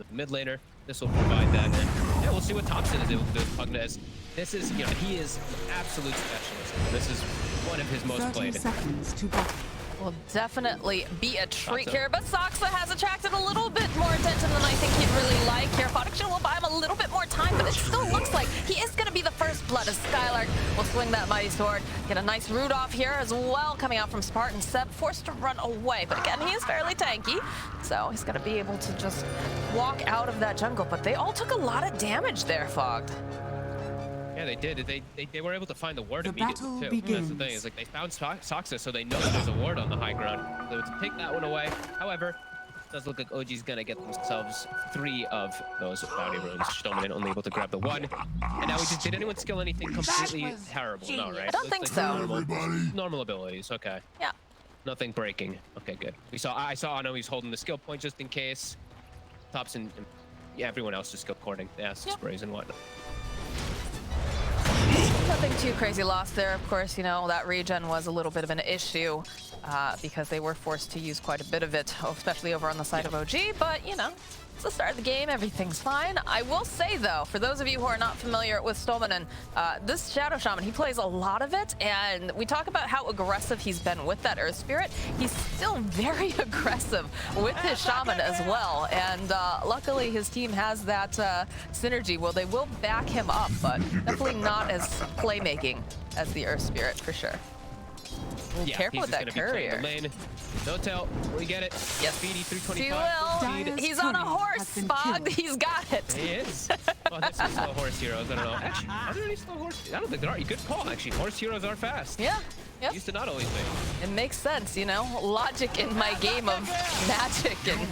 the mid laner. This will provide that, and yeah, we'll see what Topson is able to do with Pugna. As this is, you know, he is an absolute specialist. This is one of his most played. 30 seconds to battle. Will definitely be a treat here, but Soxa has attracted a little bit more attention than I think he'd really like here. Production will buy him a little bit more time, but it still looks like he is going to be the first blood as Skylark will swing that mighty sword. Get a nice root off here as well, coming out from Spartan. Ceb forced to run away, but again, he is fairly tanky, so he's going to be able to just walk out of that jungle. But they all took a lot of damage there, Fogged. Yeah, they did. They were able to find the ward The immediately too. begins. That's the thing. Is like they found Soxa, so they know that there's a ward on the high ground. They would take that one away. However, it does look like OG's gonna get themselves 3 of those bounty runes. Stoneman only able to grab the 1. And now did anyone skill anything completely terrible? No, right? I don't think so. Normal abilities. Okay. Yeah. Nothing breaking. Okay, good. I saw Ano. He's holding the skill point just in case. Topson, yeah, everyone else just skill cording. The acid sprays and whatnot. Nothing too crazy lost there. Of course, you know, that regen was a little bit of an issue because they were forced to use quite a bit of it, especially over on the side of OG. But, you know, it's the start of the game. Everything's fine. I will say, though, for those of you who are not familiar with Stolmanen, this Shadow Shaman, he plays a lot of it. And we talk about how aggressive he's been with that Earth Spirit. He's still very aggressive with his Shaman as well. And luckily, his team has that synergy where they will back him up, but definitely not as playmaking as the Earth Spirit, for sure. Yeah, careful with that courier. No tell, we get it. Yes. Speedy 325. He will. He's on a horse, Fogged. He's got it. He is. Oh, that's some slow horse heroes. I don't know. Actually, are there any slow horse? I don't think there are. Good call, actually. Horse heroes are fast. Yeah. Yep. Used to not always be. It makes sense, you know? Logic in my game of magic and...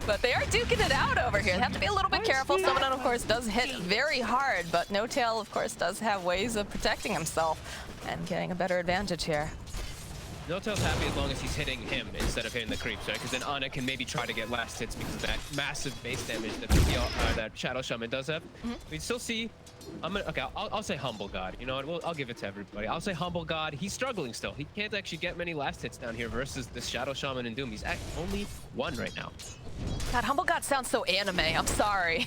But they are duking it out over here. They have to be a little bit careful. Stolmanen, of course, does hit very hard, but No Tail, of course, does have ways of protecting himself and getting a better advantage here. No Tail's happy as long as he's hitting him instead of hitting the creeps, right? Because then Ana can maybe try to get last hits because of that massive base damage that that Shadow Shaman does have. We still see... I'll say Humblegod. You know what? I'll give it to everybody. I'll say Humblegod. He's struggling still. He can't actually get many last hits down here versus this Shadow Shaman and Doom. He's at only 1 right now. God, Humblegod sounds so anime. I'm sorry.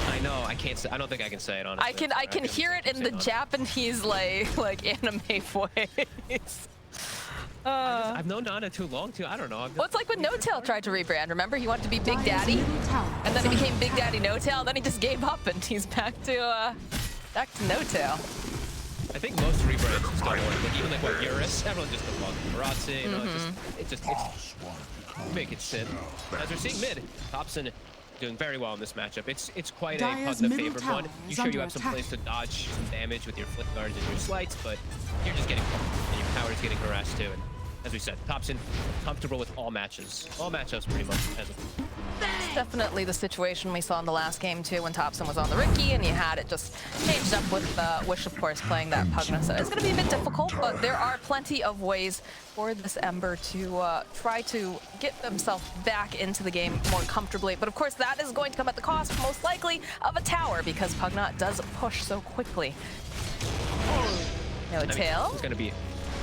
I know. I can't say. I don't think I can say it honestly. I can hear it in the Japanese like anime voice. I've known Ana too long too. I don't know. Well, it's like when No Tail tried to rebrand. Remember, he wanted to be Big Daddy, and then he became Big Daddy No Tail. Then he just gave up, and he's back to No Tail. I think most rebrands just don't work. Like even like what Eurus, everyone just don't love Marazzi. You know, it's make it sit. As we're seeing mid, Topson doing very well in this matchup. It's quite a Pugna favored one. You sure you have some place to dodge some damage with your flip guards and your slights, but you're just getting and your power is getting harassed too. And as we said, Topson comfortable with all matches, all matchups pretty much. It's definitely the situation we saw in the last game too, when Topson was on the Riki and you had it just changed up with Wish, of course, playing that Pugna. So it's going to be a bit difficult, but there are plenty of ways for this Ember to try to get themselves back into the game more comfortably. But of course, that is going to come at the cost, most likely, of a tower, because Pugna does push so quickly. No Tail. It's going to be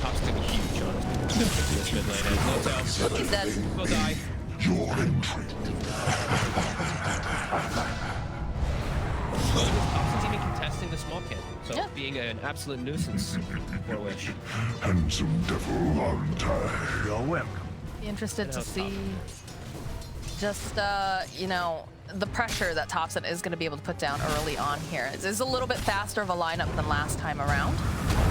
Topson's going to be huge on this mid lane. No Tail. He's dead. He'll die. Your entry. Topson's even contesting the small kid, so being an absolute nuisance for Wish. Handsome devil, aren't I? You're welcome. Be interested to see just, you know, the pressure that Topson is going to be able to put down early on here. It's a little bit faster of a lineup than last time around.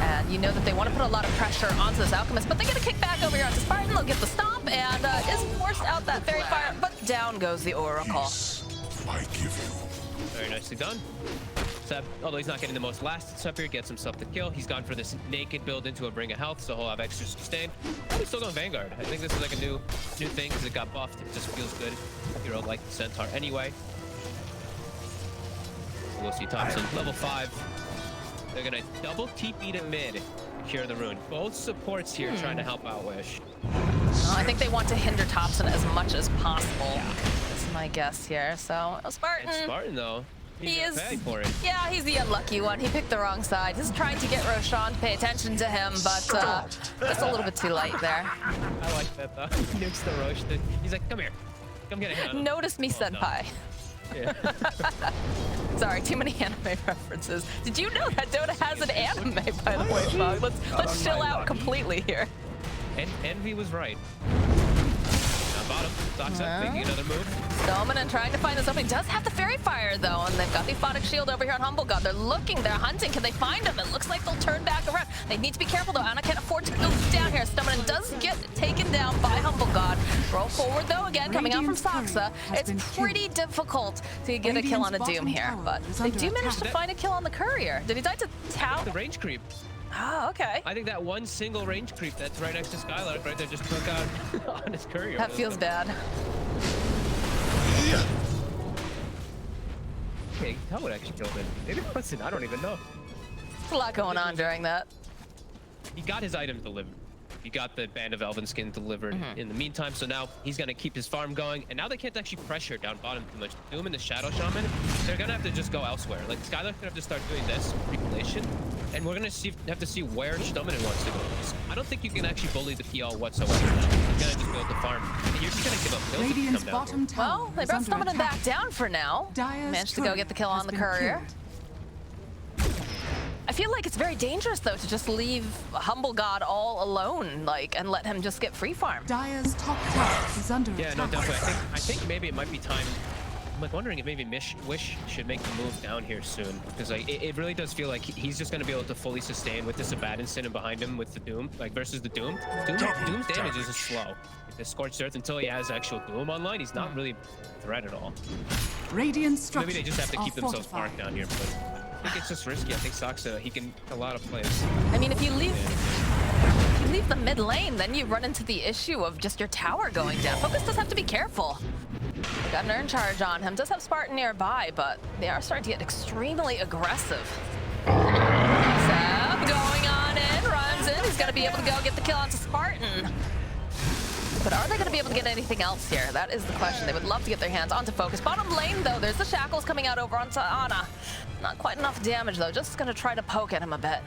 And you know that they want to put a lot of pressure onto this Alchemist, but they get a kick back over here onto Spartan. They'll get the stomp and is forced out that Fairy Fire, but down goes the Oracle. I give you. Very nicely done. Ceb, although he's not getting the most last hits up here, gets himself the kill. He's gone for this naked build into a Ring of Health, so he'll have extra sustain. Probably still going Vanguard. I think this is like a new thing because it got buffed. It just feels good. Hero like the Centaur anyway. So we'll see Topson, level 5. They're gonna double TP to mid, cure the rune. Both supports here trying to help out Wish. I think they want to hinder Topson as much as possible. That's my guess here. So Spartan. And Spartan though. He is, for it. yeah, he's the unlucky one. He picked the wrong side. He's trying to get Roshan to pay attention to him, but just a little bit too late there. I like that though. He nukes the Roche. He's like, come here. Come get a hit on him. Notice me, Oh, no. senpai. Yeah. Sorry, too many anime references. Did you know that Dota has an anime, by the way, Fog? Let's chill out completely here. And Envy was right. Now bottom, Doxa making another move. Dominant trying to find this opening. Does have the Fairy Fire, though, and they've got the Phonic Shield over here on HumbleGod. They're looking, they're hunting. Can they find him? It looks like they'll turn back around. They need to be careful, though. Ana can't afford to go down here. Dominant does get taken down by HumbleGod. Roll forward, though, again, coming out from Soxa. It's pretty difficult to get a kill on a Doom here, but they do manage to find a kill on the Courier. Did he die to Tau? The range creep. Oh, okay. I think that one single range creep that's right next to Skylark right there just took out on his Courier. That feels bad. Okay, that would actually kill him. Maybe listen, I don't even know. There's a lot going on during that. He got his item delivered. He got the Band of Elven skin delivered in the meantime, so now he's gonna keep his farm going, and now they can't actually pressure down bottom too much. Doom and the Shadow Shaman, they're gonna have to just go elsewhere. Like, Skylark's gonna have to start doing this, regulation, and we're gonna have to see where Stominen wants to go. I don't think you can actually bully the PL whatsoever. You're gonna just build the farm, and you're just gonna give up kills if you come down bottom here. tower Well, they is brought under Stominen attack. back down for now. Dire's Managed to go turret get the kill has on the been Courier. killed. I feel like it's very dangerous, though, to just leave HumbleGod all alone, like, and let him just get free farm. Dire's top tower is under Yeah, no, attack. definitely. I think maybe it might be time. I'm like wondering if maybe Wish should make the move down here soon, because like it really does feel like he's just going to be able to fully sustain with this Abaddon sitting behind him with the Doom, like versus the Doom. Doom's damage is just slow. The Scorched Earth, until he has actual Doom online, he's not really a threat at all. Radiant structures Maybe they just have to keep are themselves fortified. parked down here, but I think it's just risky. I think Soxa, he can a lot of plays. I mean, if you leave the mid lane, then you run into the issue of just your tower going down. Focus does have to be careful. They got an Urn Charge on him. Does have Spartan nearby, but they are starting to get extremely aggressive. Zeb going on in, runs in. He's going to be able to go get the kill onto Spartan. But are they going to be able to get anything else here? That is the question. They would love to get their hands onto Focus. Bottom lane, though, there's the Shackles coming out over onto Ana. Not quite enough damage, though. Just going to try to poke at him a bit.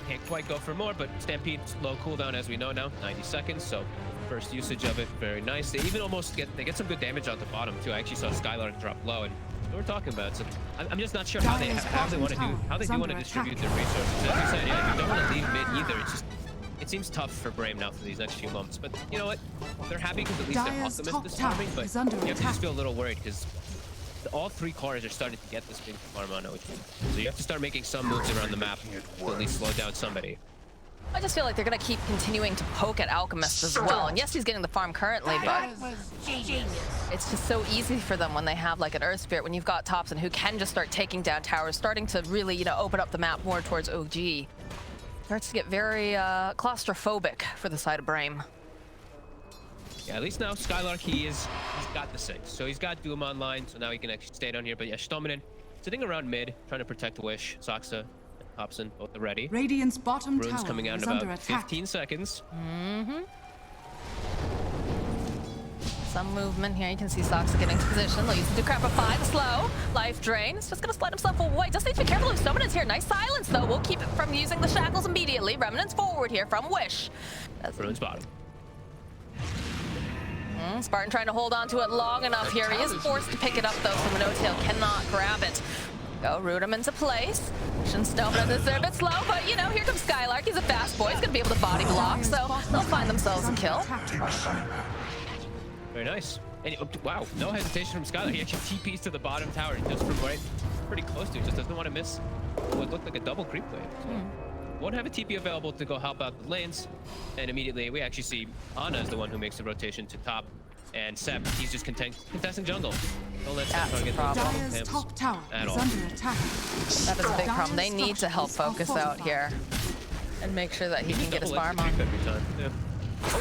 Can't quite go for more, but Stampede's low cooldown, as we know now, 90 seconds. So first usage of it, very nice. They even almost get some good damage on the bottom too. I actually saw Skylark drop low, and what we're talking about. So I'm just not sure how they want to distribute their resources. As you said, yeah, if you don't want to leave mid either. It seems tough for Brave now for these next few months. But you know what? They're happy because at least their Dire's Alchemist is top farming. tower But is under you have to attack. just feel a little worried because all three cars are starting to get this big farm on OG. So you have to start making some moves around the map to at least slow down somebody. I just feel like they're going to keep continuing to poke at Alchemist as well. And yes, he's getting the farm currently, but it's just so easy for them when they have like an Earth Spirit, when you've got Topson who can just start taking down towers, starting to really, you know, open up the map more towards OG. Starts to get very claustrophobic for the side of Brame. Yeah, at least now Skylark, he's got the 6. So he's got Doom online, so now he can actually stay down here. But yeah, Stominen sitting around mid, trying to protect Wish. Soxa, Topson, both are ready. Radiant's bottom Rune's tower coming out is in under about attack. 15 seconds. Some movement here. You can see Soxa getting into position. They'll use the Decrepify, 5 slow. Life drain. It's just going to slide himself away. Just need to be careful if Summon's here. Nice silence, though. We'll keep it from using the Shackles immediately. Remnants forward here from Wish. Rune's bottom. Spartan trying to hold on to it long enough here. He is forced to pick it up, though, so No-Tail cannot grab it. Go root him into place. Shinstone is a bit slow, but, you know, here comes Skylark. He's a fast boy. He's going to be able to body block, so they'll find themselves a kill. Very nice. And wow, no hesitation from Skylark. He actually TPs to the bottom tower just from right, pretty close to it. Just doesn't want to miss what looked like a double creep wave. So won't have a TP available to go help out the lanes. And immediately we actually see Ana is the one who makes the rotation to top. And Ceb, he's just contesting jungle. Don't let Ceb target those Dire's camps top tower at is all. under attack. That is a big problem. They Dire's need to help structures Focus are out here and make sure that he can get his farm on. Every time. Yeah.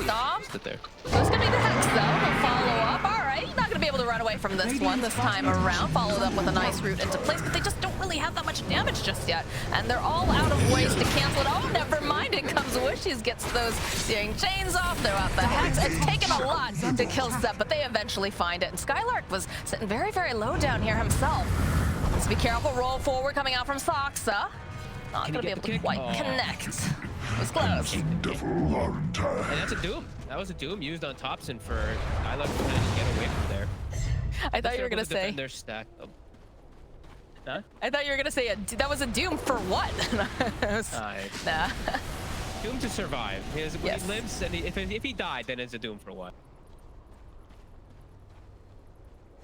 Stop. Sit there. So it's going to be the Hex, though. He'll follow up. All right, not going to be able to run away from this one this time around. Followed up with a nice root into place, but they just don't really have that much damage just yet. And they're all out of ways to cancel it. Oh, never mind. In comes Wishes, gets those searing chains off. They're out the Hex. It's taken a lot to kill Ceb, but they eventually find it. And Skylark was sitting very, very low down here himself. Let's be careful. Roll forward coming out from Soxa. Not going to be able to quite connect. It was close. Devil, aren't I? And that's a Doom. That was a Doom used on Topson for Skylar to kind of get away from there. I thought you were gonna say. Their stack. Huh? I thought you were gonna say that was a Doom for what? Nah. Doom to survive. When Yes. he lives, and if he died, then it's a Doom for what?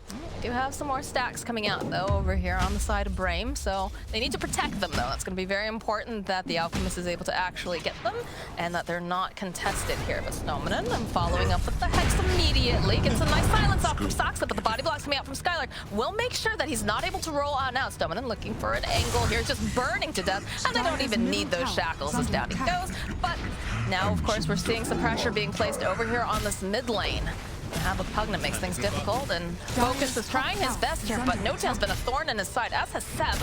I do have some more stacks coming out though over here on the side of Brame, so they need to protect them though. That's going to be very important that the Alchemist is able to actually get them and that they're not contested here. But Snowmanon, I'm following up with the Hex immediately. Gets a nice silence off from Soxa, but the body blocks coming out from Skylark will make sure that he's not able to roll on out. Snowmanon looking for an angle here, just burning to death, and they don't even need those shackles as down he goes. But now, of course, we're seeing some pressure being placed over here on this mid lane. Have a Pugnant makes things difficult, and Focus is trying his best here, but No-Tail's been a thorn in his side, as has Ceb.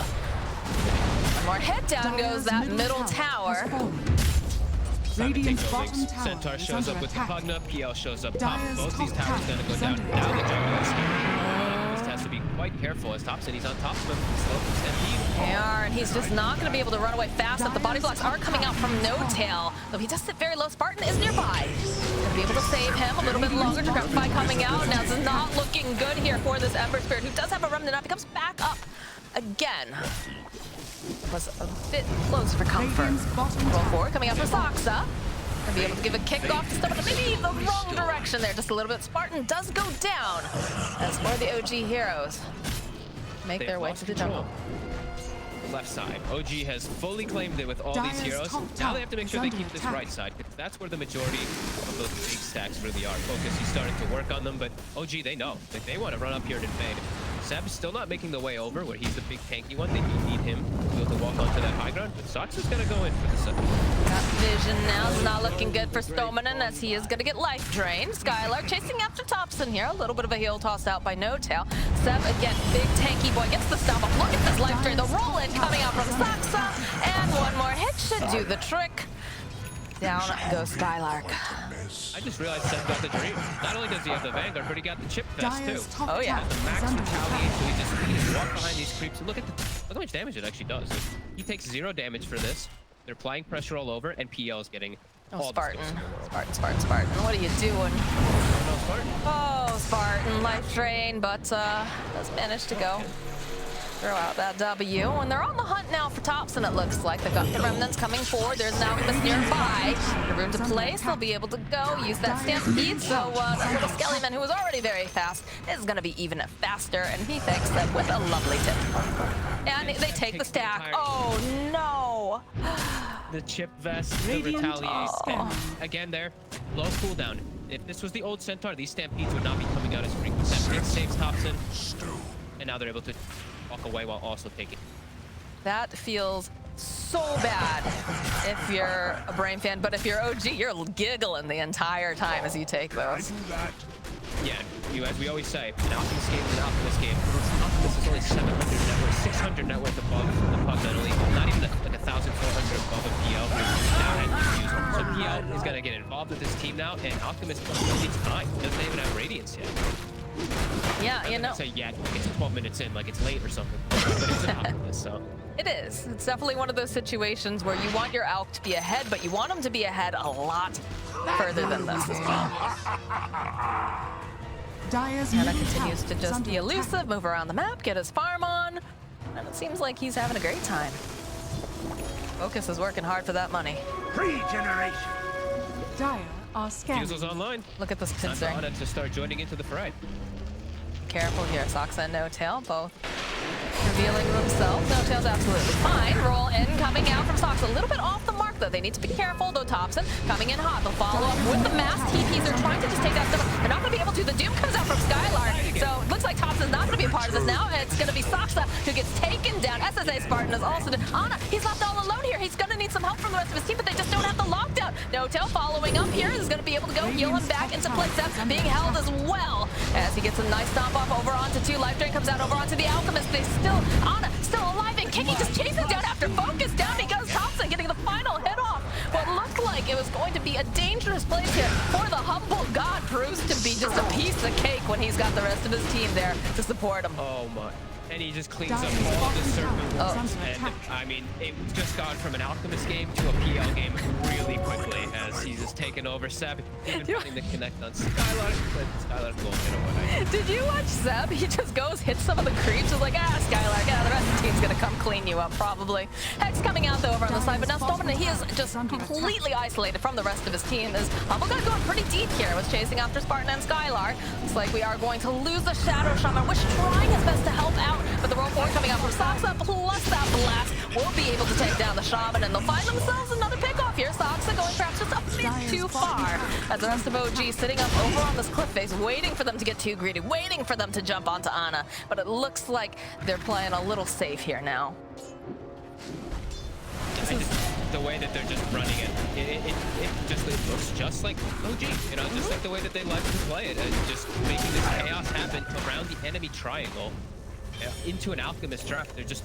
One more hit, down goes that middle tower. Radiant's bottom tower Centaur is shows under up with the attack. Pugna, PL shows up top. Dire's Both these top towers tower gonna go is down. under Now the attack. jungle is scary. Just has to be quite careful as Topson, he's on top of him. Slow stampede. They are, and he's just not going to be able to run away fast enough. The body blocks are coming out from No-Tail, though he does sit very low. Spartan is nearby. Going to be able to save him a little bit longer. Dragonfly coming out. Now, this is not looking good here for this Ember Spirit, who does have a remnant up. He comes back up again. It was a bit close for comfort. Radiant's bottom Roll tower forward, coming out from Soxa. Gonna be able to give a kick off to Stomach, maybe the wrong direction there, just a little bit. Spartan does go down as more of the OG heroes make They've their way lost to the control. jungle. The left side. OG has fully claimed it with all Dire's these heroes. top Now tower they have to make is sure they under keep this attack. right side, because that's where the majority of those big stacks really are. Focus, he's starting to work on them, but OG, they know. Like, they want to run up here and invade. Ceb's still not making the way over, where he's the big tanky one. They do need him to be able to walk onto that high ground, but Sox is going to go in for the second. Got vision now. It's not looking good for Snowmanon as he is going to get life drained. Skylark chasing after Topson here. A little bit of a heel tossed out by No-Tail. Ceb again, big tanky boy gets the stop up. Look at this life drain. The roll in coming out from Soxa. And one more hit should do the trick. Down goes Skylark. I just realized Ceb got the dream. Not only does he have the Vanguard, but he got the chip vest too. Dire's top Oh, yeah. tower The is max under retaliate, attack. so he can just walk behind these creeps and look how much damage it actually does. Like, he takes 0 damage for this. They're applying pressure all over, and PL is getting Oh, all the Spartan. skills in the world. Spartan. What are you doing? No, Spartan. Oh, Spartan, life drain, but does manage to go. Throw out that W, and they're on the hunt now for Topson, it looks like. They've got the remnants coming forward. There's an Alchemist nearby. The room to place, they'll be able to go, use that stampede, so that little Skellyman, who was already very fast, is going to be even faster, and he thanks them with a lovely tip. And they take the stack. Oh, no! The chip vest, the retaliate. And again there, low cooldown. If this was the old Centaur, these stampedes would not be coming out as frequent. That hit saves Topson, and now they're able to walk away while also taking. That feels so bad if you're a Brame fan, but if you're OG, you're giggling the entire time as you take those. Yeah, as we always say, an Alchemist game is an Alchemist game. Alchemist is only 700 net worth, 600 net worth above the Pug, only not even like 1,400 above a PL. Now has used. So PL is going to get involved with this team now, and Alchemist needs time. He doesn't even have Radiance yet. Yeah, you know. Say yeah, it's 12 minutes in, like it's late or something. But it's an Alchemist, so. It is. It's definitely one of those situations where you want your Alch to be ahead, but you want him to be ahead a lot further than this as well. Dire's Anna middle continues tower to is just under be attack. elusive, move around the map, get his farm on, and it seems like he's having a great time. Focus is working hard for that money. Regeneration. Dire are scanning. Fusel's online. Look at this Time for pincering. Ana to start joining into the fray. Careful here, Soxa and No-Tail, both revealing themselves. No-Tail's absolutely fine. Roll in, coming out from Soxa. A little bit off the mark, though. They need to be careful, though. Topson coming in hot. They'll follow up with the mass TPs. They're trying to just take that stuff. They're not going to be able to. The Doom comes out from Skylark. So it looks like Topson's not going to be a part of this now. It's going to be Soxa who gets taken down. SSA Spartan is also... Ana, he's left all alone here. He's going to need some help from the rest of his team, but they just don't have the lockdown. No-Tail following up here is going to be able to go heal him back into place. That's being held as well as he gets a nice stomp off over onto 2. Life drain comes out over onto the Alchemist. They still... Ana still alive and kicking, just chases down after Focus. Down he goes. Topson getting the final hit off. What looked like it was going to be a dangerous place here for the Humble God proves to be just a piece of cake when he's got the rest of his team there to support him. Oh my. and he just cleans up Dire's all the bottom serpent tower is wards. under And attack. I mean, it's just gone from an Alchemist game to a PL game really quickly as he's just taken over Ceb, even You- trying to connect on Skylark, but Skylark will hit him one night. Did you watch Ceb? He just goes, hits some of the creeps, is like, Skylark, the rest of the team's gonna come clean you up, probably. Hex coming out though over on the side, but now Stormin, he is just completely isolated from the rest of his team. As Humblegod going pretty deep here, was chasing after Spartan and Skylark. Looks like we are going to lose the Shadow Shaman, which trying his best to help out, but the roll forward coming out from Soxa, plus that blast will be able to take down the Shaman, and they'll find themselves another pickoff here. Soxa going perhaps just a bit too far, as the rest of OG sitting up over on this cliff face, waiting for them to get too greedy, waiting for them to jump onto Ana, but it looks like they're playing a little safe here now. The way that they're just running it just looks just like OG, you know, just like the way that they like to play it, and just making this chaos happen around the enemy triangle into an Alchemist trap. They're just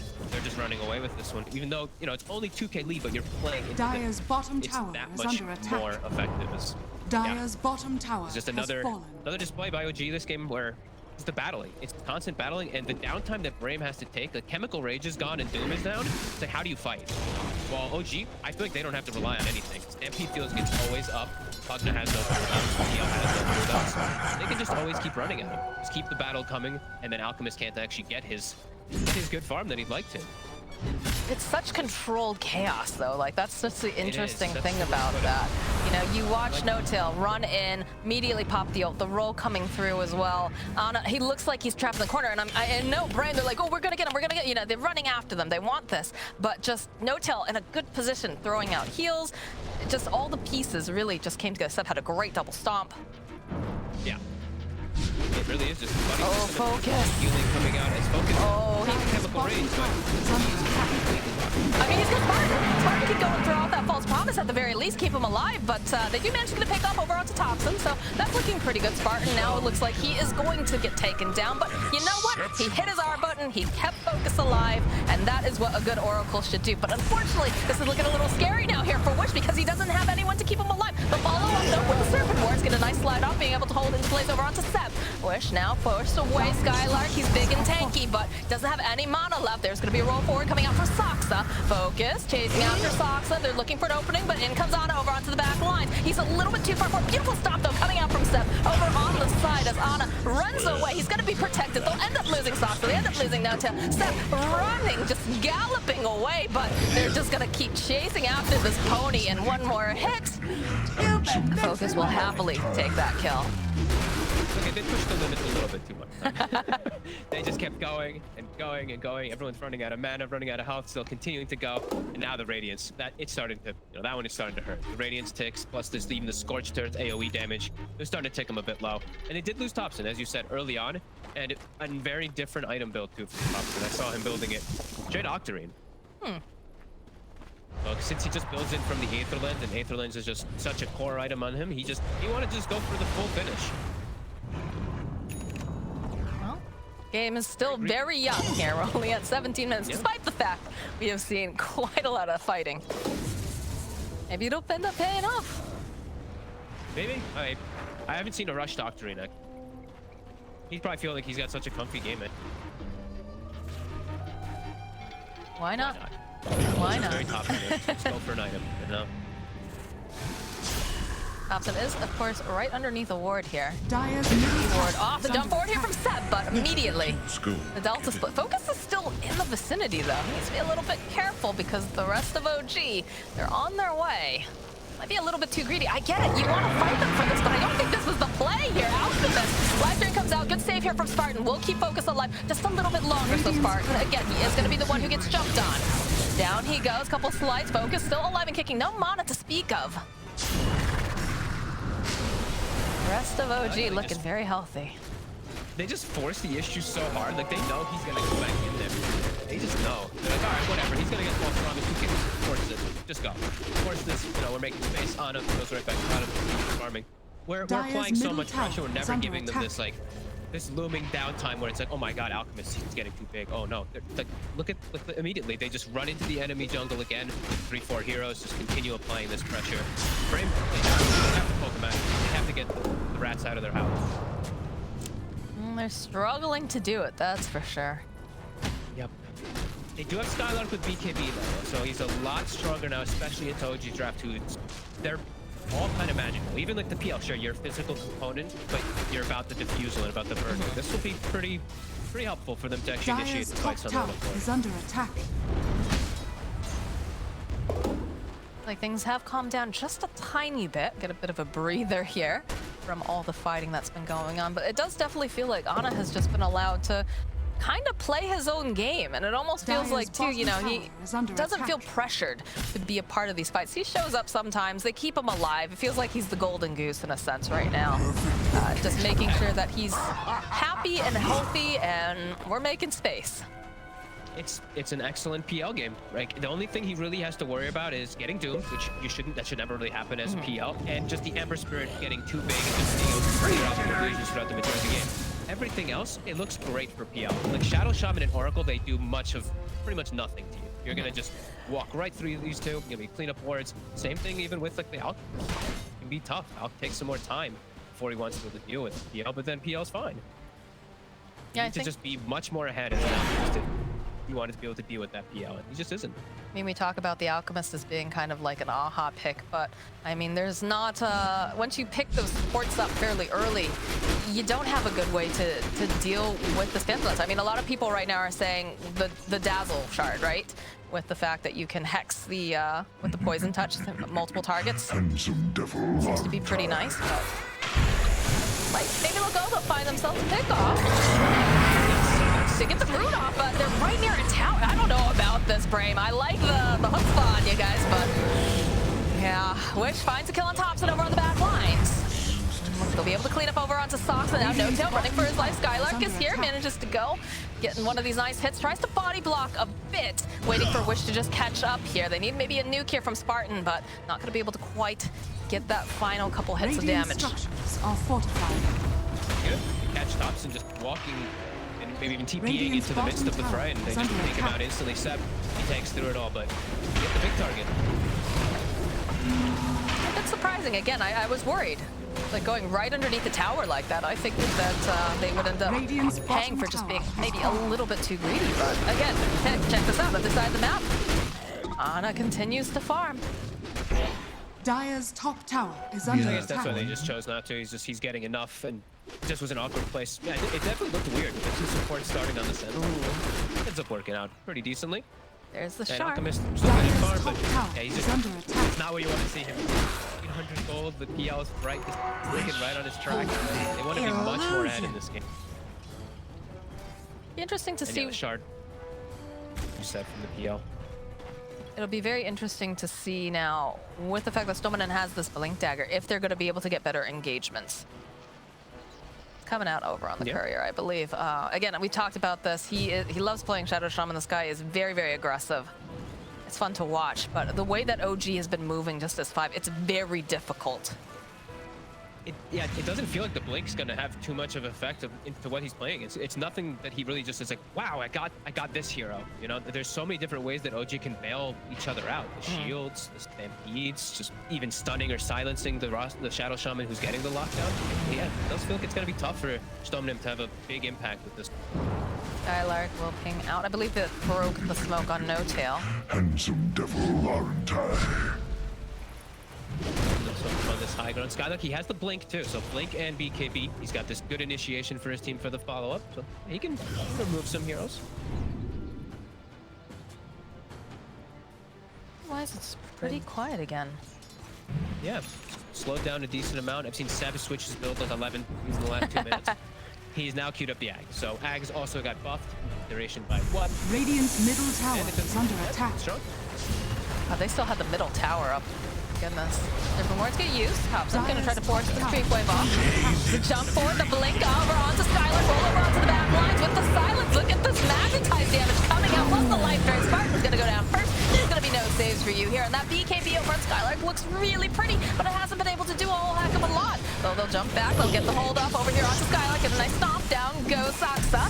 running away with this one, even though, you know, it's only 2k lead, but you're playing into Dire's the, bottom it's tower that is much under attack. more effective. As, Dire's bottom tower it's just has another fallen. display by OG this game where it's the battling. It's constant battling, and the downtime that Brame has to take. The Chemical Rage is gone and Doom is down. It's like, how do you fight? Well, OG, I feel like they don't have to rely on anything. Stampede Fields gets always up. Pugna has no cooldowns. TL has no cooldowns. They can just always keep running at him. Just keep the battle coming, and then Alchemist can't actually get his good farm that he'd like to. It's such controlled chaos, though. Like, that's just the interesting That's thing the way to about put it. that. You know, you watch No Tail run in, immediately pop the ult, the roll coming through as well. He looks like he's trapped in the corner, and I know Brain, they're like, oh, we're gonna get him, we're gonna get, you know, they're running after them. They want this, but just No Tail in a good position, throwing out heals. Just all the pieces really just came together. Ceb had a great double stomp. Yeah. It really is just funny. Oh, focus. Healing coming out as focus. Oh, He's Chemical Rage, I mean, he's good Spartan. Spartan can go and throw out that false promise at the very least, keep him alive, but they do manage to get a pick up over onto Topson, so that's looking pretty good. Spartan now, it looks like he is going to get taken down, but you know what? He hit his R button, he kept focus alive, and that is what a good Oracle should do. But unfortunately, this is looking a little scary now here for Wish because he doesn't have anyone to keep him alive. The follow-up though with the Serpent Wards, get a nice slide off, being able to hold his place over onto Ceb. Wish now pushed away Skylark. He's big and tanky, but doesn't have any mana left. There's going to be a roll forward coming out for Soxa. Focus, chasing after Soxa. They're looking for an opening, but in comes Ana over onto the back line. He's a little bit too far forward. Beautiful stop, though, coming out from Ceb over on the side as Ana runs away. He's going to be protected. They'll end up losing Soxa. They end up losing No Tail. Ceb running, just galloping away, but they're just going to keep chasing after this pony, and one more hit. Focus will happily take that kill. Okay, they pushed the limits a little bit too much. They just kept going and going and going. Everyone's running out of mana, running out of health, still continuing to go. And now the Radiance, it's starting to, that one is starting to hurt. The Radiance ticks, plus there's even the Scorched Earth AoE damage. They're starting to tick them a bit low. And they did lose Topson, as you said, early on. And a very different item build, too, for Topson. I saw him building it straight Octarine. Well, since he just builds in from the Aetherlens, and Aetherlens is just such a core item on him, he wanted to just go for the full finish. Game is still very young here. We're only at 17 minutes, despite the fact we have seen quite a lot of fighting. Maybe it'll end up paying off. Maybe. I haven't seen a rush Octarine. He'd probably feel like he's got such a comfy game. Why not? Why not? Very top just go for an item, you know? Topson is, of course, right underneath a ward here. Dire's middle Ward tower off the is dump under forward here from Ceb, but immediately School. the Delta split. Focus is still in the vicinity, though. He needs to be a little bit careful because the rest of OG, they're on their way. Might be a little bit too greedy. I get it. You want to fight them for this, but I don't think this was the play here. Alchemist. Life Drain comes out. Good save here from Spartan. We'll keep focus alive just a little bit longer. So Spartan, again, he is going to be the one who gets jumped on. Down he goes. Couple slides. Focus still alive and kicking. No mana to speak of. The rest of OG looking very healthy. They just force the issue so hard. Like, they know he's going to go back in there. They just know. They're like, all right, whatever. He's going to get false promise. Who cares? Force this. Just go. Force this. You know, we're making space on him. Goes right back out of farming. We're applying so much pressure. We're never giving them this, like, this looming downtime where it's like, oh my god, Alchemist, he's getting too big. Oh no. Like, look at immediately. They just run into the enemy jungle again. 3-4 heroes just continue applying this pressure. Frame, they have to poke them out. They have to get the rats out of their house. They're struggling to do it, that's for sure. They do have Skylark with BKB though, so he's a lot stronger now, especially into OG Draft 2. They're all kind of magical. Even like the PL, sure, you're a physical component, but you're about the defusal and about the burning. This will be pretty helpful for them to actually initiate Dire's the top fights on tower the floor. is under attack. Like things have calmed down just a tiny bit. Get a bit of a breather here from all the fighting that's been going on. But it does definitely feel like ANA has just been allowed to kind of play his own game. And it almost feels Dire's like, too, you know, bottom he tower is under doesn't feel attack. pressured to be a part of these fights. He shows up sometimes. They keep him alive. It feels like he's the golden goose in a sense right now. Just making sure that he's happy and healthy, and we're making space. It's an excellent PL game. Like the only thing he really has to worry about is getting doomed, which that should never really happen as a PL, and just the Ember Spirit getting too big and just being able to clear out the illusions throughout the majority of the game. Everything else, it looks great for PL. Like Shadow Shaman and Oracle, they do pretty much nothing to you. You're gonna just walk right through these two. You're gonna be clean up wards. Same thing even with like the Alchemist. It can be tough. Alch takes some more time before he wants to be able to deal with PL, but then PL's fine. Yeah, You need to just be much more ahead as an Alchemist if you wanted to be able to deal with that PL, and he just isn't. I mean, we talk about the Alchemist as being kind of like an aha pick, but I mean, there's not, once you pick those supports up fairly early, you don't have a good way to deal with the spam blast. I mean, a lot of people right now are saying the Dazzle shard, right? With the fact that you can hex the, with the poison touch, multiple targets. Handsome devil Seems to be pretty nice, but like, maybe they'll find themselves a pick off. To get the root off, but they're right near a tower. I don't know about this, Brame. I like the hook spot on you guys, but yeah. Wish finds a kill on Topson over on the back lines. They'll be able to clean up over onto Socks, and now No Tail running for his life. Skylark is here, manages to go. Getting one of these nice hits, tries to body block a bit, waiting for Wish to just catch up here. They need maybe a nuke here from Spartan, but not going to be able to quite get that final couple hits of Radiant damage. structures are fortified. Good. Catch Topson just walking and maybe even TPing Radiant's into the midst of the bottom fray, and they tower just is under take him attack. out instantly. Ceb, he tanks through it all, but get the big target. A bit surprising. Again, I was worried. Like going right underneath the tower like that, I think that they would end up Radiant's paying for bottom just tower being has maybe a fallen. little bit too greedy. But again, check this out. Other side of the map, ANA continues to farm. Dire's top tower is I under guess that's why attack. they just chose not to. He's getting enough, and it just was an awkward place. Yeah, it definitely looked weird with the two supports starting on this end. Ends up working out pretty decently. There's the And shark. Alchemist still getting Dire's farm, top but tower yeah, he's is just under attack. it's not what you want to see him. 800 gold, the PL is right, just looking right on his track. They want to be much more ahead in this game. Be interesting to And see. yeah, the shard you said from the PL. It'll be very interesting to see now, with the fact that Stomanen has this Blink Dagger, if they're going to be able to get better engagements. It's coming out over on the Yeah. Courier, I believe. Again, we talked about this. He loves playing Shadow Shaman. This guy is very, very aggressive. It's fun to watch, but the way that OG has been moving just as 5, it's very difficult. It doesn't feel like the Blink's gonna have too much of effect into what he's playing. It's nothing that he really just is like, wow, I got this hero. You know, there's so many different ways that OG can bail each other out. The shields, the stampedes, just even stunning or silencing the Shadow Shaman who's getting the lockdown. Yeah, it does feel like it's gonna be tough for Stomanen to have a big impact with this. Skylark will ping out. I believe that broke the smoke on No Tail. Handsome devil, aren't I? On this high ground. Skylark, he has the Blink too, so Blink and BKB. He's got this good initiation for his team for the follow-up, so he can remove some heroes. Otherwise, it's pretty quiet again. Yeah, slowed down a decent amount. I've seen Ceb switch his build like 11 in the last 2 minutes. He's now queued up the Ag, so Ag's also got buffed. Duration by 1. Radiant's middle tower And is under attack. Strong. They still had the middle tower up. Goodness. Different words get used. Topson gonna try to force the creep wave off. The jump forward, the blink over onto Skylark, roll over onto the back lines with the silence. Look at this magnetized damage coming out. Plus the life drain. Spartan's gonna go down first. There's gonna be no saves for you here. And that BKB over on Skylark looks really pretty, but it hasn't been able to do a whole heck of a lot. So they'll jump back, they'll get the hold off over here onto Skylark, get a nice stomp down, go Saksa.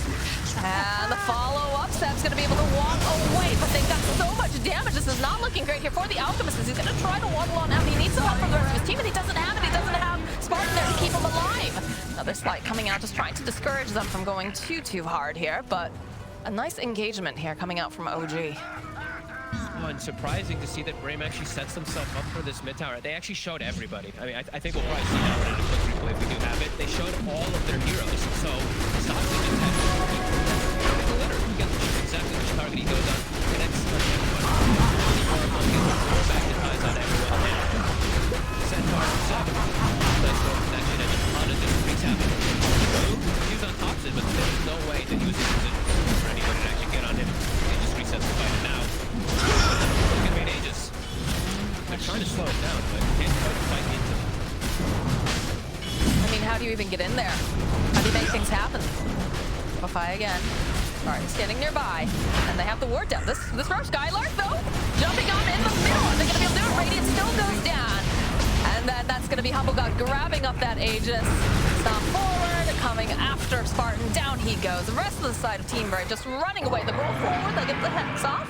And the follow-up, Ceb's gonna be able to walk away, but they've got so much damage. This is not looking great here for the Alchemist. He's gonna try to waddle on out. He needs some help from the rest of his team, and he doesn't have it. He doesn't have Spartan there to keep him alive. Another slight coming out, just trying to discourage them from going too hard here, but A nice engagement here coming out from OG. Oh, and surprising to see that Brame actually sets themselves up for this mid tower. They actually showed everybody. I mean, I think we'll probably see that one in a quick replay if we do have it. They showed all of their heroes. So Topson just had the litter. He got exactly which target he goes on. Connects on everyone. Four back to ties on everyone. Centaur 7. Nice little connection and a ton of different things happening. He's on Topson, but there's no way that he was using for anyone to actually get on him. He just resets the fight now. It's gonna wait ages. They're trying to slow it down, but can't quite fight into them. I mean, how do you even get in there? How do you make things happen? Buffy again. Alright, standing nearby. And they have the ward down. This rush Skylark, though, jumping on in the middle. Are they gonna be able to do it? Radiant still goes down. And then that's gonna be HumbleGod grabbing up that Aegis. Stomp forward, coming after Spartan. Down he goes. The rest of the side of Team Brave just running away. They roll forward, they get the hex off.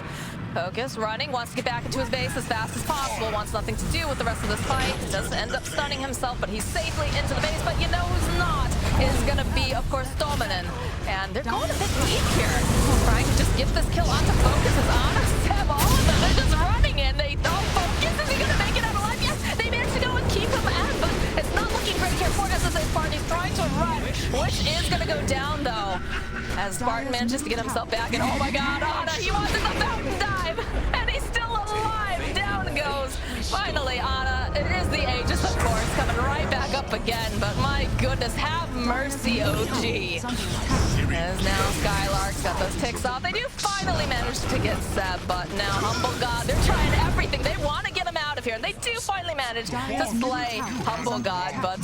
Focus, running, wants to get back into his base as fast as possible, wants nothing to do with the rest of this fight. Does end up stunning himself, but he's safely into the base. But you know who's not is going to be, of course, Dominan. And they're going a bit weak here. Trying to just get this kill onto Focus as Og.Ceb, all of them. They're just running in. They don't Focus. Is he going to make it out alive? Yes, they managed to go and keep him out, but it's not looking great here for us as this party is trying to run. Wish is going to go down, though, as Spartan manages to get himself back. And oh my god, Ana, he wants the fountain dive, and he's still alive. Down goes. Finally, Ana, it is the Aegis, of course, coming right back up again. But my goodness, have mercy, OG. As now Skylark's got those ticks off. They do finally manage to get Ceb, but now HumbleGod, they're trying everything. They want to get him out of here, and they do finally manage to slay HumbleGod. But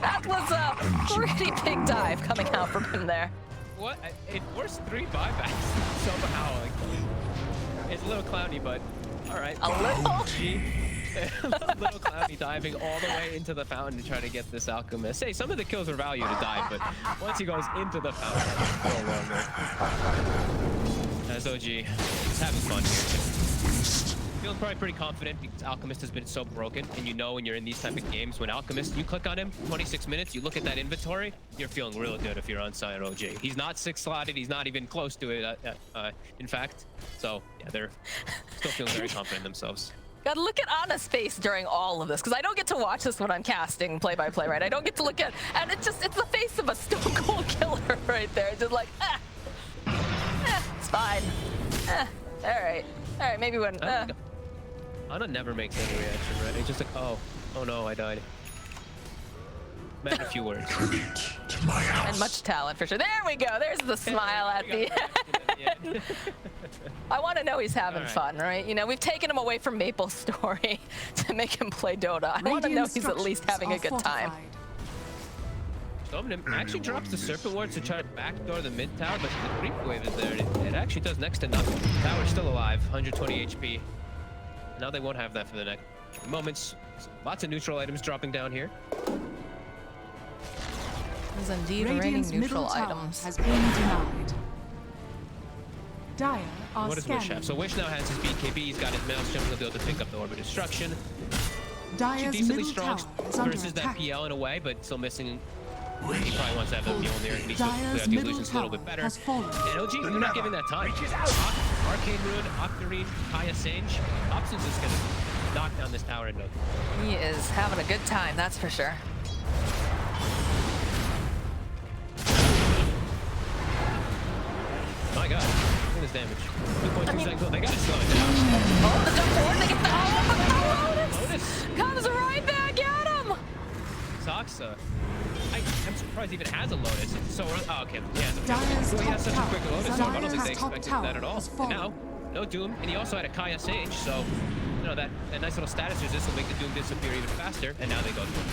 that was a pretty big dive coming out from him there. What? It forced 3 buybacks somehow. Like, it's a little clowny, but all right. A little? A little clowny diving all the way into the fountain to try to get this alchemist. Hey, some of the kills are value to dive, but once he goes into the fountain, it's no longer. As OG is having fun here. Feeling probably pretty confident because Alchemist has been so broken, and you know when you're in these type of games, when Alchemist, you click on him, 26 minutes, you look at that inventory, you're feeling real good if you're on side OG. He's not 6 slotted, he's not even close to it, in fact. So, yeah, they're still feeling very confident in themselves. Gotta look at Ana's face during all of this, because I don't get to watch this when I'm casting play-by-play, right? I don't get to look at, and it's the face of a stone cold killer right there. It's just like, it's fine. All right, maybe when, Ana never makes any reaction, right? It's just like, oh no, I died. Meant a few words. And much talent for sure. There we go. There's the smile at the end. I want to know he's having fun, right? You know, we've taken him away from Maple's story to make him play Dota. I want to know he's at least having a good time. Dominan actually drops the Serpent Ward to try to backdoor the mid tower, but the creep wave is there. It actually does next to nothing. The tower's still alive, 120 HP. Now they won't have that for the next moments. Lots of neutral items dropping down here. There's indeed raining neutral items. Has been denied. Dire are What does Wish scanning. have? So Wish now has his BKB, he's got his mouse jump, he'll be able to pick up the Orb of Destruction. Dire's Decently middle strong tower is under versus that attack. PL in a way, but still missing. He probably wants to have that PL in there. He needs to clear out Dire's the middle illusions a little bit tower better. has fallen. And OG, you're not giving that time. Arcane Rune, Octarine, Kaya Sage. Topson's just gonna knock down this tower and He is having a good time, that's for sure. my god, look at this damage. 2.2 seconds. They gotta slow it down. Oh, the jump forward, they get the Lotus comes right back at him. Soxa. I'm surprised he even has a Lotus. It's so early. Oh, okay. He has a Dire's he has top such a quick tower. Lotus. So I don't Dire's think they top expected tower that at all. has And fallen. now, no Doom. And he also had a Kaya Sage, so you know that nice little status resist will make the Doom disappear even faster. And now they go Doom.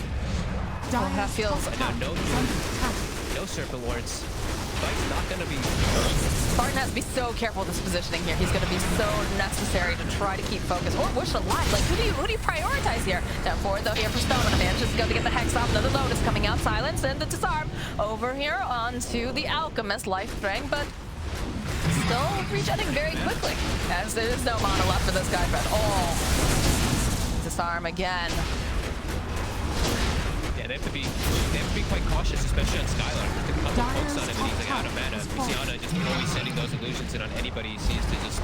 Dire's that feels- top And now tower no is Doom. under attack. No Serpent Wards. Fight's not gonna be. Spartan has to be so careful with his positioning here. He's going to be so necessary to try to keep focus. Or Wish alive. Like, who do you prioritize here? Down forward, though, here for Stone. The man just going to get the Hex off. Another Lotus coming out. Silence and the Disarm. Over here onto the Alchemist. Life Drain, but still regenerating very quickly. As there is no mana left for this guy at all. Disarm again. Yeah, they have to be quite cautious, especially on Skylar. There's a couple pokes on him and he's like out of mana. Dyer's but OG.ANA just always sending those illusions in on anybody he sees to just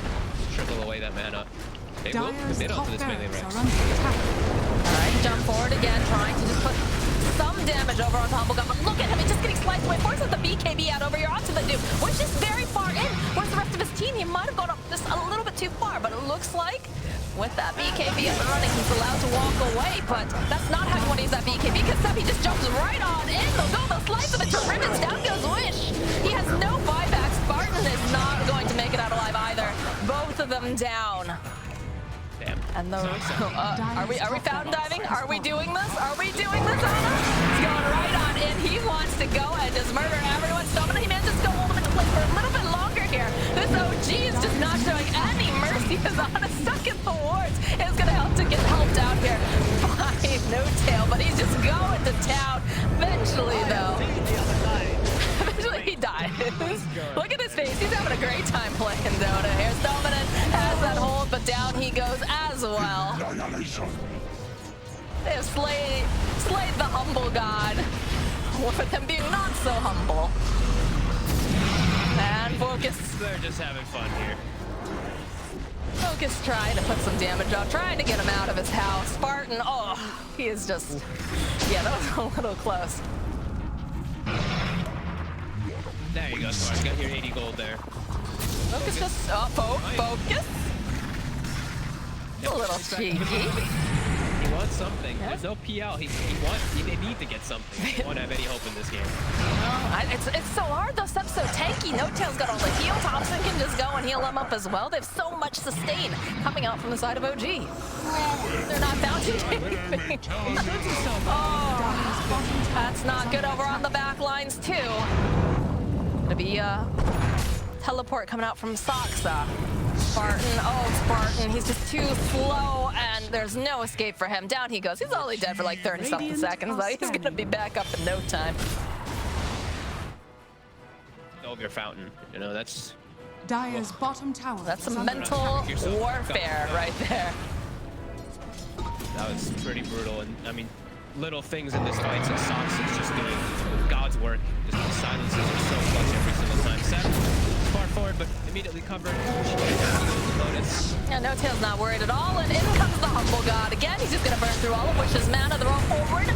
trickle away that mana. They will Dyer's commit top onto this melee barracks ranks. are under attack. All right, jump forward again, trying to just put some damage over on Humblegod. But look at him, he's just getting sliced away. Forces the BKB out over here onto the Doom, which is very far in. Whereas the rest of his team, he might have gone up just a little bit too far, but it looks like with that BKB up and running, he's allowed to walk away. But that's not how you want to use that BKB, because he just jumps right on in. They'll go, they'll slice him into ribbons. Down goes Wish. He has no buyback. Spartan is not going to make it out alive either. Both of them down. Damn. And the are we fountain diving? Are we doing this? Are we doing this, Anna? He's going right on in. He wants to go and just murder everyone. Stomach, he manages to go hold him into place for a little bit longer here. This OG is just not showing any mercy as Anna stuck in the wards. It's gonna help to get helped out here by No Tail, but he's just going to town. Eventually, though. Eventually he dies. Look at his face. He's having a great time playing Dota. Here's Dominant, has that hold, but down he goes as well. They have slayed the humble god, for them being not so humble. And Focus. They're just having fun here. Focus trying to put some damage on, trying to get him out of his house. Spartan, oh, he is just, yeah, that was a little close. There you go, Spartan. Got your 80 gold there. Focus just, Focus. A little cheeky. He wants something. Yeah. There's no PL. They need to get something. They won't have any hope in this game. It's so hard though. Seb's so tanky. No Tail's got all the heal. Topson can just go and heal him up as well. They have so much sustain coming out from the side of OG. They're not bouncing anything. Oh, that's not good over on the back lines too. Gonna be a teleport coming out from Soxa. Spartan, he's just too slow, and there's no escape for him. Down he goes. He's only dead for like 30-something seconds, though. He's gonna be back up in no time. Of your fountain, you know, that's... Dyer's bottom tower. That's some mental warfare right there. That was pretty brutal, and I mean, little things in this fight, so Sox is just doing God's work. Just the silences are so clutch every single time. Seth, far forward, but immediately covered. Lotus. Yeah, No Tail's not worried at all, and in comes the Humble God again. He's just gonna burn through all of Wish's mana. They're all forward.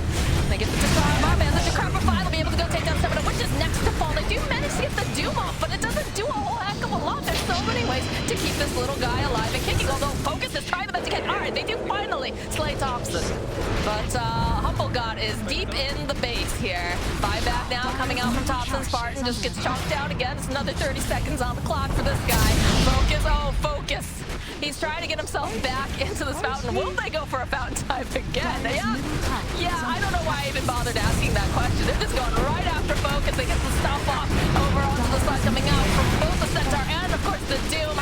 They get the Decry man. The Decry will be able to go take down Stamina. Which is next to fall. They do manage to get the Doom off, but it doesn't do a whole heck of a lot. There's so many ways to keep this little guy alive and kicking. Although Focus is trying the best he can. All right, they do finally slay Topson, but Humble God is deep in the base here. Buyback now coming out from Topson. Spartan just gets chopped down again. It's another 30 seconds on the clock for this guy. Focus. He's trying to get himself back into this fountain. Will they go for a fountain dive again? Yeah, I don't know why I even bothered asking that question. They're just going right after Focus. They get the stuff off over onto the side coming out from both the Centaur and, of course, the Doom.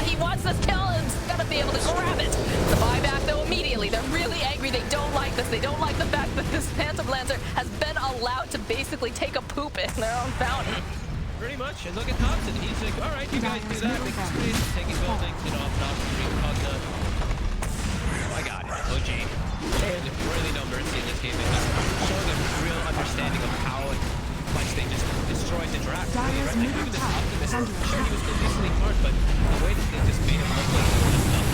He wants this kill and he's got to be able to grab it. The buyback, though, immediately. They're really angry. They don't like this. They don't like the fact that this Phantom Lancer has been allowed to basically take a poop in their own fountain. Pretty much, and look at Topson. He's like, all right, you guys do that. Make space, taking buildings, you know, off and off the street on the... I got it. OG. Really no mercy in this game. They're just showing a real understanding of how much they just destroyed the draft. Right? Like, even this Optimist, sure, he was decently hard, but the way that they just made him look like there was just nothing.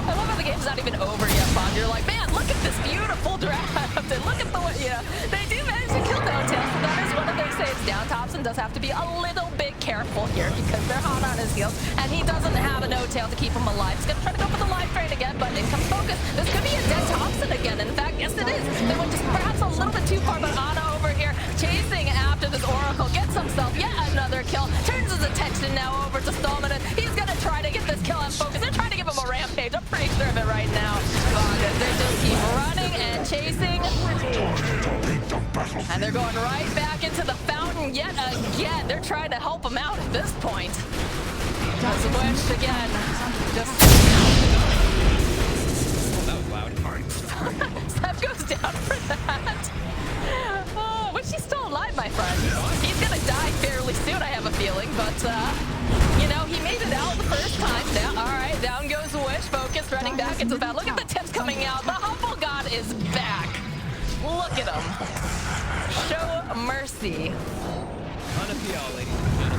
I love how the game's not even over yet, Bond. You're like, man, look at this beautiful draft. And look at the way, you know, they do manage to kill No Tail, so that is one of their saves down. Topson does have to be a little bit careful here because they're hot on his heels, and he doesn't have a No Tail to keep him alive. He's gonna try to go for the live train again, but in comes Focus. This could be a dead Topson again. In fact, yes it is. They went just perhaps a little bit too far, but Ana over here chasing after this Oracle gets himself yet another kill. Turns his attention now over to Stolman. He's gonna try to get this kill on Focus. They're trying to give him a rampage. I'm pretty sure of it right now. They just keep running and chasing. And they're going right back into the fountain yet again. They're trying to help him out at this point. Does Wish again. Just... Oh, that was loud. Ceb goes down for that. Oh, Wish he's still alive, my friend. He's gonna die fairly soon, I have a feeling, but you know, he made it out the first time. Down, all right, down goes Wish. Focus running back into the battle. Look at the tips coming out. The Humble God is back. Look at him. Show mercy. On a PL, ladies and gentlemen.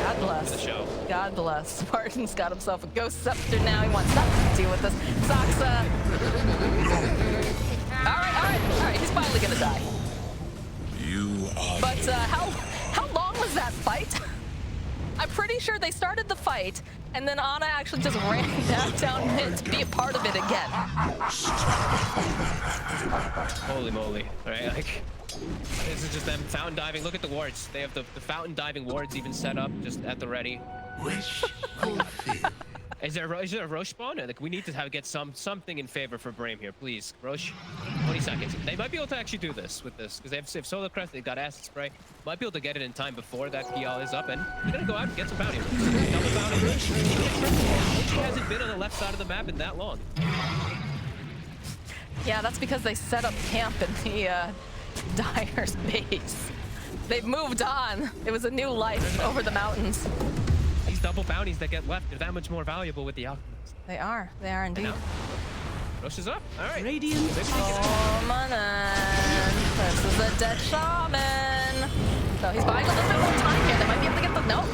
God the bless. show. God bless. Spartan's got himself a ghost scepter now. He wants nothing to do with this. Soxa. Alright. He's finally gonna die. You are. But how long was that fight? I'm pretty sure they started the fight, and then Ana actually just ran down mid to be a part of it again. Holy moly. Right, like, this is just them fountain diving. Look at the wards. They have the fountain diving wards even set up just at the ready. Wish fulfilled. Is there a Roche spawn? Like, we need to get something in favor for Brame here, please. Roche, 20 seconds. They might be able to actually do this with this, because they have Solar Crest, they've got Acid Spray. Might be able to get it in time before that PL is up, and they're gonna go out and get some bounty. Double bounty. He hasn't been on the left side of the map in that long. Yeah, that's because they set up camp in the Dyer's base. They've moved on. It was a new life over the mountains. These double bounties that get left, they're that much more valuable with the Alchemist. They are indeed. Roche is up. All right. Radiant. This is a dead shaman. So he's buying a little bit more time here. They might be able to get the note.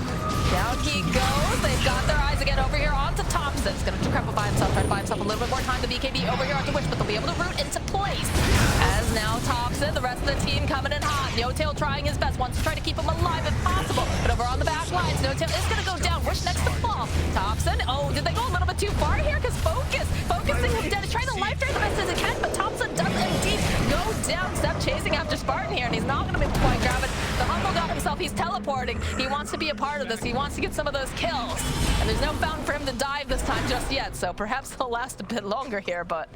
Down he goes. They've got their eyes again over here onto Topson. He's gonna decrepify by himself, try to buy himself a little bit more time. The BKB over here onto Witch, but they'll be able to root into place. As now Topson, the rest of the team coming in hot. No-Tail trying his best, wants to try to keep him alive if possible. But over on the back lines, No-Tail is gonna go down. Wish next to fall. Topson, oh, did they go a little bit too far here? Because focusing him dead. He's trying to life drain the best as he can, but Topson does indeed go down. Step chasing after Spartan here, and he's not gonna be able to quite grab it. The Humblegod himself, he's teleporting. He wants to be a part of this. He wants to get some of those kills. And there's no fountain for him to dive this time just yet, so perhaps he'll last a bit longer here, but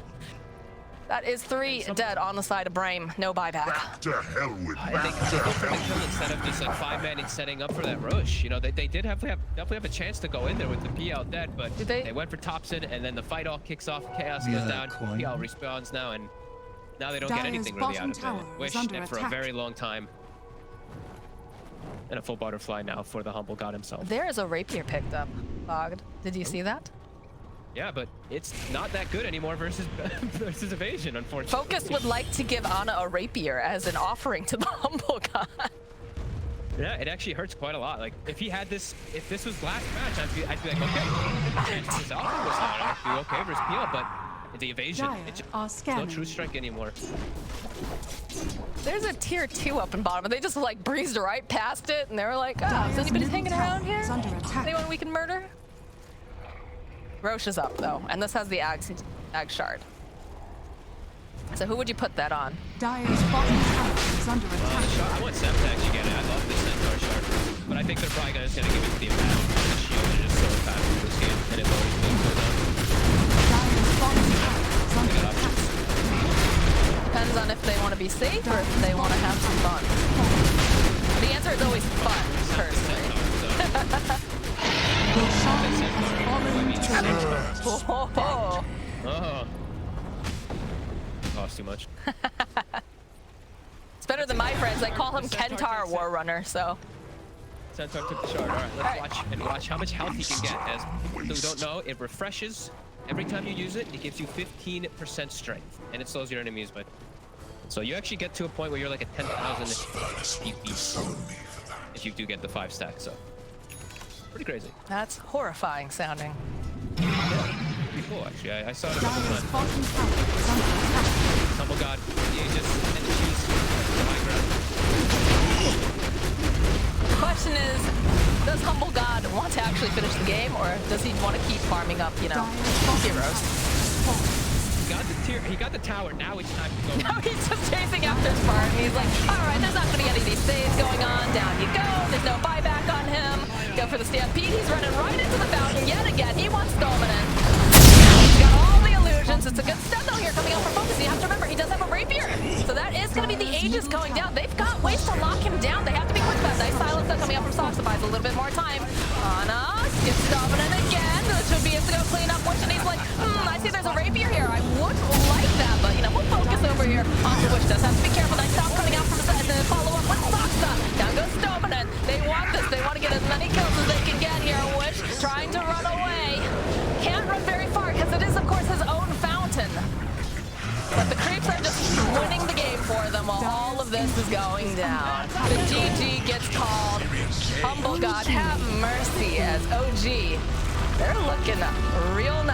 that is 3 dead on the side of Brame. No buyback. Back to hell with I back think to they go for the hell. kill instead of just like 5-man and setting up for that Roche. You know, they did definitely have a chance to go in there with the PL dead, but Did they? they went for Topson, and then the fight all kicks off. Chaos goes down. PL respawns now, and now they don't get Dyer's anything really out bottom of tower it. is Wish under and for a attack. very long time. And a full butterfly now for the Humblegod himself. There is a rapier picked up, Bogged. Did you see that? Yeah, but it's not that good anymore versus versus evasion, unfortunately. Focus would like to give Ana a rapier as an offering to the Humblegod. Yeah, it actually hurts quite a lot. Like, if he had this, if this was last match, I'd be like, okay. And his offer was not, I'd be okay versus PL, but the evasion, Dire it's are no scanning. true strike anymore. There's a tier 2 up in bottom, and they just like breezed right past it, and they were like, oh, is Dyer's anybody middle hanging tower around here? is under attack. Anyone we can murder? Roche is up though, and this has the Ag Shard. So who would you put that on? Dyer's bottom tower is under attack. I want Ceb to actually get it. I love this Centaur shard. But I think they're probably just going to give it to the Attack. The shield is just so fast in this game, and it always being pulled down. Dyer's bottom tower is under They got attack. options. Depends on if they want to be safe or if they want to have some fun. The answer is always fun, personally. Your shrine has fallen to the Oh, Oh. Cost too much. it's better than my friends. I call him Kentar War Runner, so. Centaur took the shard. All right, let's watch how much health he can get. As people who don't know, it refreshes every time you use it. It gives you 15% strength, and it slows your enemies by. So you actually get to a point where you're like a 10,000 PP if you do get the 5 stack. So pretty crazy. That's horrifying sounding. Pretty cool, actually. I saw it a couple Dyer's times. bottom tower is under attack. Humblegod, the Aegis, and the cheese. The high ground. The question is, does Humblegod want to actually finish the game, or does he want to keep farming up, you know, Dyer's bottom heroes? tower is He got the tower. Now it's time to go. Now he's just chasing after Spartan. He's like, all right, there's not going to be any of these saves going on. Down you go. There's no buyback on him. Go for the stampede. He's running right into the fountain yet again. He wants dominant. He's got all the illusions. It's a good stun though here coming out for focus. You have to remember, he does have a rapier. So that is going to be the Aegis going down. They've got ways to lock him down. They have to be quick about it. Nice silence though coming out from Soxa. Buys a little bit more time. Ana gets dominant again. This should be able to go clean up Witch, and he's like, I see there's a rapier here. I would like that, but you know, we'll focus over here on the Witch. Does have to be careful. Nice stop coming out from the side, and then follow up with Soxa. Down goes dominant. They want this. They want to get as many kills as they can get here. Witch trying to run away. Can't run very far because it is, of course, his own fountain. But the creeps are just winning the game for them while all of this is going down. The GG gets called. Humble God, have mercy as OG. They're looking real nice.